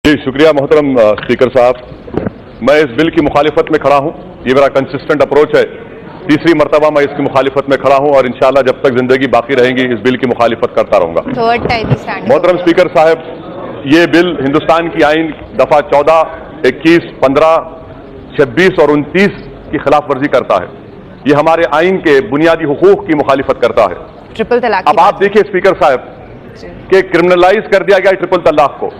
जी शुक्रिया मोहतरम स्पीकर साहब। मैं इस बिल की मुखालिफत में खड़ा हूं। ये मेरा कंसिस्टेंट अप्रोच है। तीसरी मरतबा मैं इसकी मुखालिफत में खड़ा हूं और इंशाल्लाह जब तक जिंदगी बाकी रहेंगी इस बिल की मुखालिफत करता रहूंगा। मोहतरम स्पीकर साहब, ये बिल हिंदुस्तान की आइन दफा 14, 21, 15, 26 और 29 की खिलाफ वर्जी करता है। ये हमारे आइन के बुनियादी हुकूक की मुखालिफत करता है। ट्रिपल तलाक अब आप देखिए स्पीकर साहब कि क्रिमिनलाइज कर दिया गया ट्रिपल तलाक को।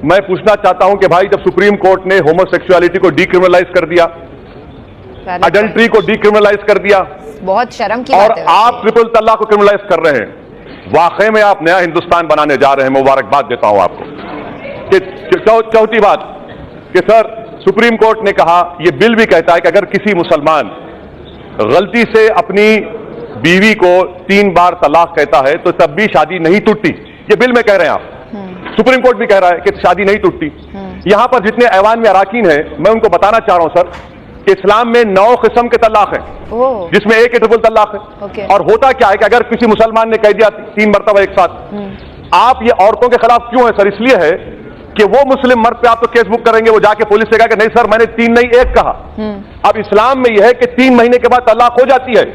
मैं पूछना चाहता हूं कि भाई जब सुप्रीम कोर्ट ने होमोसेक्सुअलिटी को डीक्रिमिनलाइज कर दिया, अडल्ट्री को डीक्रिमिनलाइज कर दिया, बहुत शर्म की और बात है। आप ट्रिपल तलाक को क्रिमिनलाइज कर रहे हैं, वाकई में आप नया हिंदुस्तान बनाने जा रहे हैं। मुबारकबाद देता हूं आपको। कि चौथी बात कि सर सुप्रीम कोर्ट ने कहा, यह बिल भी कहता है कि अगर किसी मुसलमान गलती से अपनी बीवी को 3 बार तलाक कहता है तो तब भी शादी नहीं टूटती। ये बिल में कह रहे हैं आप, सुप्रीम कोर्ट भी कह रहा है कि शादी नहीं टूटती। यहां पर जितने ऐवान में अराकीन हैं, मैं उनको बताना चाह रहा हूं सर कि इस्लाम में 9 किस्म के तलाक हैं, जिसमें एक ट्रिपल तलाक है। और होता क्या है कि अगर किसी मुसलमान ने कह दिया 3 मरतबा एक साथ, आप ये औरतों के खिलाफ क्यों है सर? इसलिए है कि वो मुस्लिम मर्द पे आप तो केस बुक करेंगे, वो जाके पुलिस से कहा कि नहीं सर मैंने 3 नहीं 1 कहा। अब इस्लाम में यह है कि 3 महीने के बाद तलाक हो जाती है।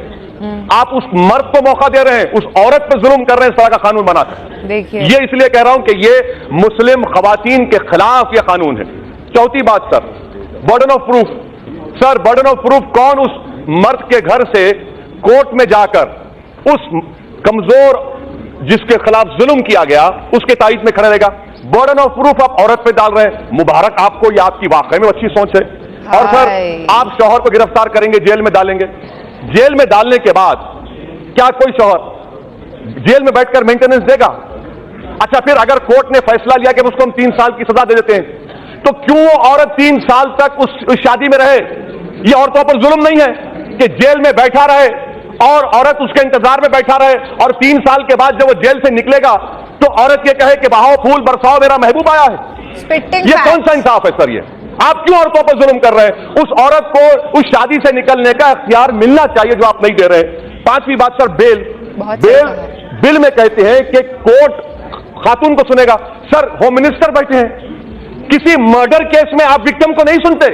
आप उस मर्द को मौका दे रहे हैं, उस औरत पर जुल्म कर रहे हैं इस तरह का कानून बनाकर। देखिए ये इसलिए कह रहा हूं कि ये मुस्लिम खवातीन के खिलाफ यह कानून है। चौथी बात sir, burden of proof. Sir burden of proof कौन उस मर्द के घर से कोर्ट में जाकर उस कमजोर जिसके खिलाफ जुल्म किया गया उसके तायद में खड़ा रहेगा? बर्डन ऑफ प्रूफ आप औरत पे डाल रहे हैं। मुबारक आपको, ये आपकी वाकई में अच्छी सोच है। और सर आप शौहर को गिरफ्तार करेंगे, जेल में डालेंगे। जेल में डालने के बाद क्या कोई शौहर जेल में बैठकर मेंटेनेंस देगा? अच्छा, फिर अगर कोर्ट ने फैसला लिया कि उसको हम 3 साल की सजा दे देते हैं, तो क्यों वो औरत 3 साल तक उस शादी में रहे? ये औरतों पर जुल्म नहीं है कि जेल में बैठा रहे और औरत उसके इंतजार में बैठा रहे और 3 साल के बाद जब वो जेल से निकलेगा तो औरत ये कहे कि बहाओ फूल बरसाओ मेरा महबूब आया है? ये कौन सा इंसाफ है सर? ये आप क्यों औरतों पर जुल्म कर रहे हैं? उस औरत को उस शादी से निकलने का इख्तियार मिलना चाहिए जो आप नहीं दे रहे हैं। 5वीं बात सर, बिल में कहते हैं कि कोर्ट खातून को सुनेगा। सर होम मिनिस्टर बैठे हैं, किसी मर्डर केस में आप विक्टिम को नहीं सुनते?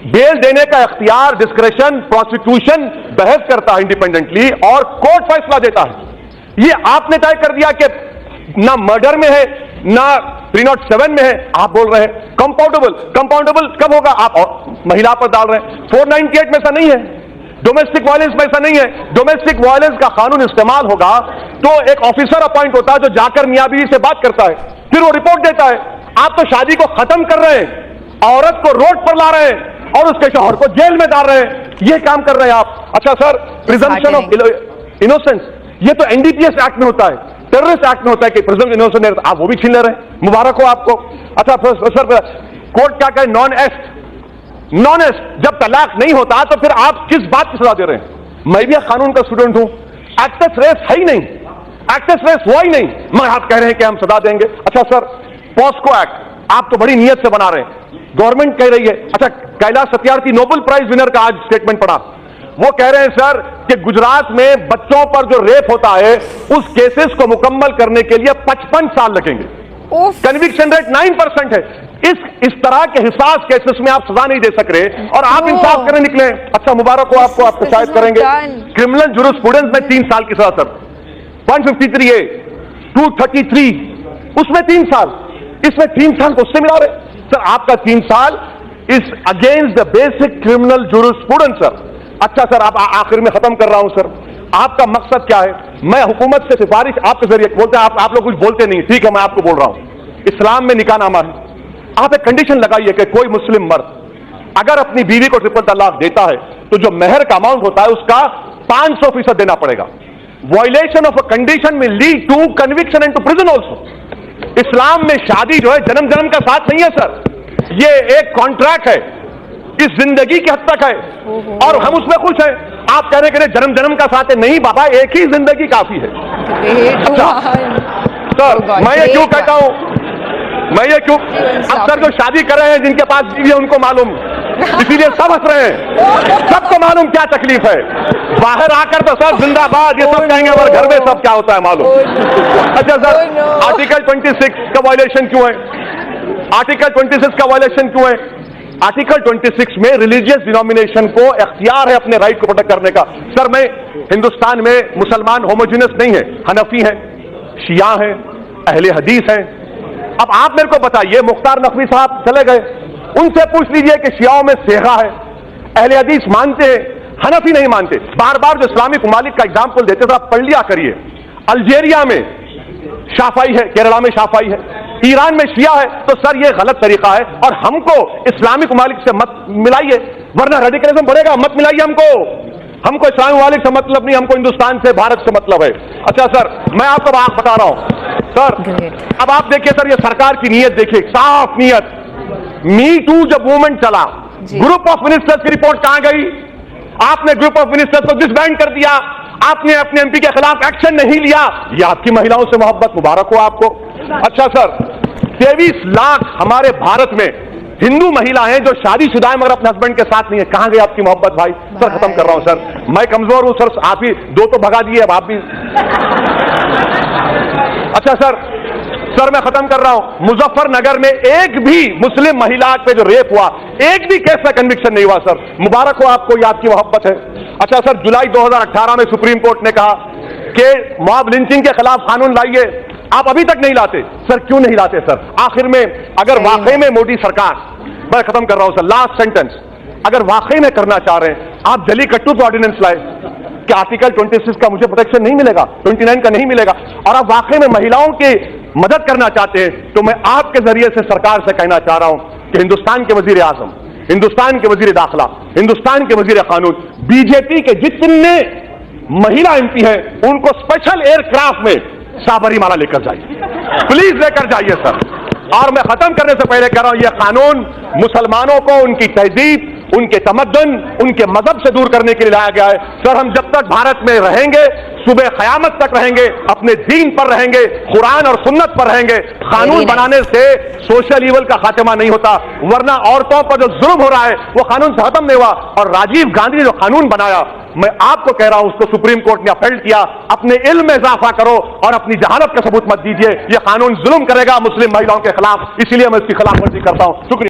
बेल देने का इख्तियार डिस्क्रेशन प्रोसिक्यूशन बहस करता है इंडिपेंडेंटली और कोर्ट फैसला देता है। ये आपने तय कर दिया कि ना मर्डर में है ना 307 में है। आप बोल रहे हैं कंपाउंडेबल कब होगा? आप महिला पर डाल रहे हैं। 498 में ऐसा नहीं है, डोमेस्टिक वायलेंस में ऐसा नहीं है। डोमेस्टिक वायलेंस का कानून इस्तेमाल होगा तो एक ऑफिसर अपॉइंट होता है जो जाकर मियां बीवी से बात करता है, फिर वो रिपोर्ट देता है। आप तो शादी को खत्म कर रहे हैं, औरत को रोड पर ला रहे हैं और उसके शौहर को जेल में डाल रहे हैं। ये काम कर रहे हैं आप। अच्छा सर, प्रिजम्पशन ऑफ इनोसेंस, ये तो एनडीपीएस एक्ट में होता है, टेररिस्ट एक्ट में होता है कि प्रिजम्पशन ऑफ इनोसेंस, आप वो भी छीन ले रहे हैं। मुबारक हो आपको। अच्छा सर, कोर्ट क्या कहे? नॉन एस्ट जब तलाक नहीं होता तो फिर आप किस बात की सजा दे रहे हैं? मैं भी कानून का स्टूडेंट हूं। एक्सेस रेस है ही नहीं, एक्सेस रेस हुआ ही नहीं, मगर आप कह रहे हैं कि हम सजा देंगे। अच्छा सर, पॉस्को एक्ट आप तो बड़ी नियत से बना रहे हैं, गवर्नमेंट कह रही है। अच्छा, Kailash Satyarthi Nobel prize winner का आज स्टेटमेंट पढ़ा, वो कह रहे हैं सर कि गुजरात में बच्चों पर जो रेप होता है उस केसेस को मुकम्मल करने के लिए 55 साल लगेंगे। कन्विक्शन रेट 9% है। इस तरह के हिसास केसेस में आप सजा नहीं दे सक रहे और आप इंसाफ करने निकले। अच्छा मुबारक हो आपको, आप शायद करेंगे। क्रिमिनल जूरिस्प्रूडेंस में 3 साल की सजा सर, 153A 233 उसमें 3 साल, इसमें 3 साल को उससे मिला रहे सर। आपका 3 साल is against the basic criminal jurisprudence sir. अच्छा सर, आप आखिर में खत्म कर रहा हूं सर, आपका मकसद क्या है? मैं हुकूमत से सिफारिश आपके जरिए बोलते हैं, आप लोग कुछ बोलते नहीं, ठीक है मैं आपको बोल रहा हूं। इस्लाम में निकाह नामा है, आप एक कंडीशन लगाइए कि कोई मुस्लिम मर्द अगर अपनी बीवी को ट्रिपल तलाक देता है तो जो मेहर का अमाउंट होता है उसका 500% देना पड़ेगा। वायलेशन ऑफ अ कंडीशन में lead to conviction and to prison also. इस्लाम में शादी जो है जन्म जन्म का साथ नहीं है सर, ये एक कॉन्ट्रैक्ट है, इस जिंदगी की हद तक है और हम उसमें खुश हैं। आप कह रहे हैं जन्म जन्म का साथ है, नहीं बाबा, एक ही जिंदगी काफी है। अच्छा सर, मैं ये क्यों कहता हूं, अब सर जो शादी कर रहे हैं जिनके पास बीवी है उनको मालूम, इसीलिए सब हंस रहे हैं, सबको मालूम क्या तकलीफ है। बाहर आकर तो सर जिंदाबाद ये सब कहेंगे, और घर में सब क्या होता है मालूम। अच्छा सर, आर्टिकल 26 का वायलेशन क्यों है? आर्टिकल 26 का वायलेशन क्यों है? आर्टिकल 26 में रिलीजियस डिनोमिनेशन को इख्तियार है अपने राइट को प्रोटेक्ट करने का। सर, मैं हिंदुस्तान में मुसलमान होमोजेनस नहीं है, हनफी हैं, शिया हैं, अहले हदीस हैं। अब आप मेरे को बताइए, मुख्तार नकवी साहब चले गए, उनसे पूछ लीजिए कि शियाओं में सेगा है, अहले हदीस मानते हैं, हनफी नहीं मानते। बार बार जो इस्लामिक ममालिक का एग्जाम्पल देते थे, आप पढ़ लिया करिए। अल्जेरिया में शाफाई है, केरला में शाफाई है, ईरान में शिया है। तो सर ये गलत तरीका है और हमको इस्लामिक ममालिक से मत मिलाइए, वरना रेडिकलिज्म बढ़ेगा। मत मिलाइए हमको इस्लामिक ममालिक से मतलब नहीं, हमको हिंदुस्तान से, भारत से मतलब है। अच्छा सर, मैं आपको बात बता रहा हूं सर। अब आप देखिए सर, ये सरकार की नीयत देखिए, साफ नीयत। मी टू जब मूवमेंट चला, ग्रुप ऑफ मिनिस्टर्स की रिपोर्ट कहां गई? आपने ग्रुप ऑफ मिनिस्टर्स को डिसबैंड कर दिया, आपने अपने एमपी के खिलाफ एक्शन नहीं लिया। ये आपकी महिलाओं से मोहब्बत, मुबारक हो आपको। अच्छा सर, 23 लाख हमारे भारत में हिंदू महिला हैं जो शादीशुदा हैं मगर अपने हस्बैंड के साथ नहीं है। कहां गई आपकी मोहब्बत भाई? सर खत्म कर रहा हूं सर, मैं कमजोर हूं सर, आप ही दो तो भगा दिए, अब आप भी। अच्छा सर मैं खत्म कर रहा हूं। मुजफ्फरनगर में एक भी मुस्लिम महिला पे जो रेप हुआ, एक भी केस में कन्विक्शन नहीं हुआ सर, मुबारक हो आपको, ये आपकी मोहब्बत है। अच्छा सर, जुलाई 2018 में सुप्रीम कोर्ट ने कहा कि मॉब लिंचिंग के खिलाफ कानून लाइए, आप अभी तक नहीं लाते। सर क्यों नहीं लाते सर? आखिर में अगर वाकई में मोदी सरकार, मैं खत्म कर रहा हूं सर, लास्ट सेंटेंस, अगर वाकई में करना चाह रहे हैं, आप जलीकट्टू पे ऑर्डिनेंस लाए कि आर्टिकल 26 का मुझे प्रोटेक्शन नहीं मिलेगा, 29 का नहीं मिलेगा, और आप वाकई में महिलाओं की मदद करना चाहते हैं, तो मैं आपके जरिए से सरकार से कहना चाह रहा हूं कि हिंदुस्तान के वजीर आजम, हिंदुस्तान के वजीर दाखिला, हिंदुस्तान के वजीर कानून, बीजेपी के जितने महिला एमपी हैं, उनको स्पेशल एयरक्राफ्ट में साबरीमाला लेकर जाइए, प्लीज लेकर जाइए सर। और मैं खत्म करने से पहले कह रहा हूं, यह कानून मुसलमानों को उनकी तहजीब, उनके तमद्दुन, उनके मजहब से दूर करने के लिए लाया गया है। सर हम जब तक भारत में रहेंगे, सुबह क़यामत तक रहेंगे, अपने दीन पर रहेंगे, कुरान और सुन्नत पर रहेंगे। कानून बनाने से सोशल ईवल का खात्मा नहीं होता, वरना औरतों पर जो जुल्म हो रहा है वो कानून से खत्म नहीं हुआ। और राजीव गांधी ने जो कानून बनाया, मैं आपको कह रहा हूं, उसको सुप्रीम कोर्ट ने अपील किया। अपने इल्म में इजाफा करो और अपनी जहालत का सबूत मत दीजिए। यह कानून जुल्म करेगा मुस्लिम महिलाओं के खिलाफ, इसलिए मैं इसकी खिलाफवर्जी करता हूं। शुक्रिया।